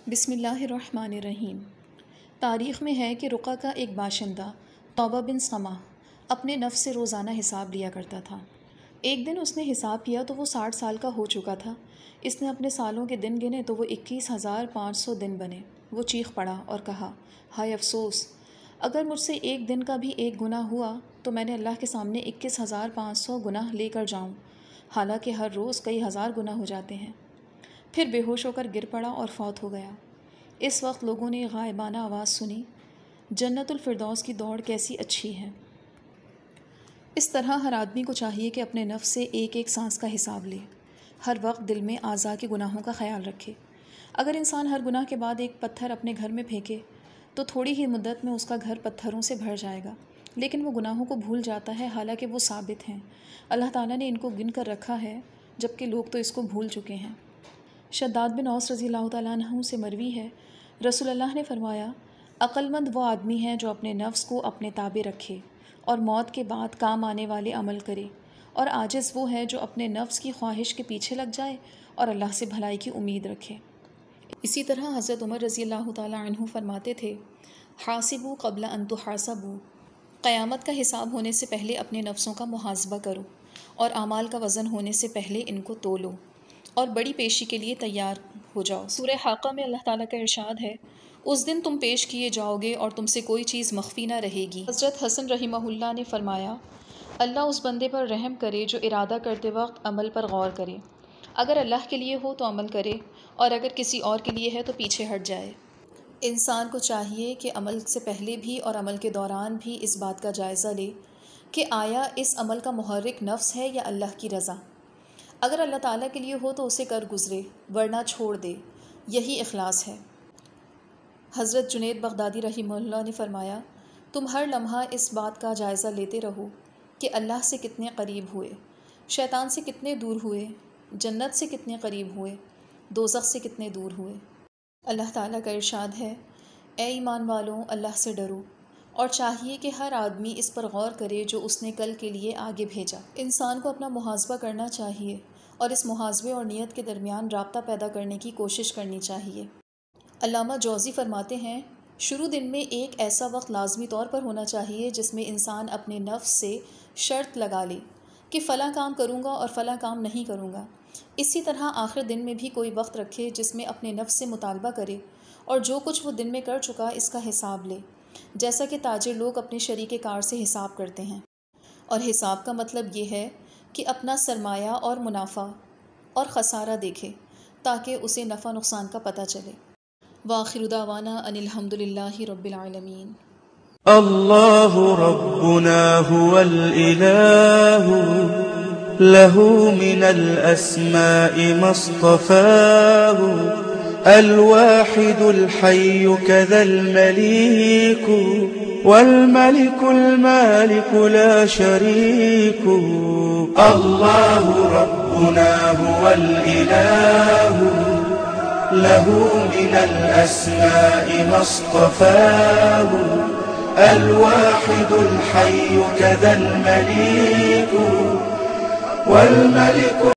بسم اللہ الرحمن الرحیم۔ تاریخ میں ہے کہ رقہ کا ایک باشندہ توبہ بن سمح اپنے نفس سے روزانہ حساب لیا کرتا تھا۔ ایک دن اس نے حساب کیا تو وہ 60 سال کا ہو چکا تھا۔ اس نے اپنے سالوں کے دن گنے تو وہ 21,500 دن بنے۔ وہ چیخ پڑا اور کہا، ہائے افسوس! اگر مجھ سے ایک دن کا بھی ایک گناہ ہوا تو میں نے اللہ کے سامنے 21,500 گناہ لے کر جاؤں، حالانکہ ہر روز کئی ہزار گناہ ہو جاتے ہیں۔ پھر بے ہوش ہو کر گر پڑا اور فوت ہو گیا۔ اس وقت لوگوں نے غائبانہ آواز سنی، جنت الفردوس کی دوڑ کیسی اچھی ہے۔ اس طرح ہر آدمی کو چاہیے کہ اپنے نفس سے ایک ایک سانس کا حساب لے، ہر وقت دل میں اعضاء کے گناہوں کا خیال رکھے۔ اگر انسان ہر گناہ کے بعد ایک پتھر اپنے گھر میں پھینکے تو تھوڑی ہی مدت میں اس کا گھر پتھروں سے بھر جائے گا، لیکن وہ گناہوں کو بھول جاتا ہے حالانکہ وہ ثابت ہیں۔ اللہ تعالیٰ نے ان کو گن کر رکھا ہے جبکہ لوگ تو اس کو بھول چکے ہیں۔ شداد بن اوس رضی اللہ تعالیٰ عنہ سے مروی ہے، رسول اللہ نے فرمایا، عقل مند وہ آدمی ہے جو اپنے نفس کو اپنے تابع رکھے اور موت کے بعد کام آنے والے عمل کرے، اور عاجز وہ ہے جو اپنے نفس کی خواہش کے پیچھے لگ جائے اور اللہ سے بھلائی کی امید رکھے۔ اسی طرح حضرت عمر رضی اللہ تعالیٰ عنہ فرماتے تھے، حاسبوا قبل ان تحاسبوا، قیامت کا حساب ہونے سے پہلے اپنے نفسوں کا محاسبہ کرو اور اعمال کا وزن ہونے سے پہلے ان کو تولو اور بڑی پیشی کے لیے تیار ہو جاؤ۔ سورہ حاقہ میں اللہ تعالیٰ کا ارشاد ہے، اس دن تم پیش کیے جاؤ گے اور تم سے کوئی چیز مخفی نہ رہے گی۔ حضرت حسن رحمہ اللہ نے فرمایا، اللہ اس بندے پر رحم کرے جو ارادہ کرتے وقت عمل پر غور کرے، اگر اللہ کے لیے ہو تو عمل کرے اور اگر کسی اور کے لیے ہے تو پیچھے ہٹ جائے۔ انسان کو چاہیے کہ عمل سے پہلے بھی اور عمل کے دوران بھی اس بات کا جائزہ لے کہ آیا اس عمل کا محرک نفس ہے یا اللہ کی رضا۔ اگر اللہ تعالیٰ کے لیے ہو تو اسے کر گزرے، ورنہ چھوڑ دے، یہی اخلاص ہے۔ حضرت جنید بغدادی رحمہ اللہ نے فرمایا، تم ہر لمحہ اس بات کا جائزہ لیتے رہو کہ اللہ سے کتنے قریب ہوئے، شیطان سے کتنے دور ہوئے، جنت سے کتنے قریب ہوئے، دوزخ سے کتنے دور ہوئے۔ اللہ تعالیٰ کا ارشاد ہے، اے ایمان والوں، اللہ سے ڈرو، اور چاہیے کہ ہر آدمی اس پر غور کرے جو اس نے کل کے لیے آگے بھیجا۔ انسان کو اپنا محاسبہ کرنا چاہیے اور اس محاسبے اور نیت کے درمیان رابطہ پیدا کرنے کی کوشش کرنی چاہیے۔ علامہ جوزی فرماتے ہیں، شروع دن میں ایک ایسا وقت لازمی طور پر ہونا چاہیے جس میں انسان اپنے نفس سے شرط لگا لے کہ فلاں کام کروں گا اور فلاں کام نہیں کروں گا۔ اسی طرح آخر دن میں بھی کوئی وقت رکھے جس میں اپنے نفس سے مطالبہ کرے اور جو کچھ وہ دن میں کر چکا اس کا حساب لے، جیسا کہ تاجر لوگ اپنے شریک کار سے حساب کرتے ہیں۔ اور حساب کا مطلب یہ ہے کہ اپنا سرمایہ اور منافع اور خسارہ دیکھے تاکہ اسے نفع نقصان کا پتہ چلے۔ وآخر دعوانا ان الحمد للہ رب العالمین۔ اللہ ربنا هو الإله له من الأسماء ما اصطفاه الواحد الحي كذا المليك والملك المالك لا شريك الله ربنا هو الإله له من الأسماء ما اصطفاه الواحد الحي كذا المليك والملك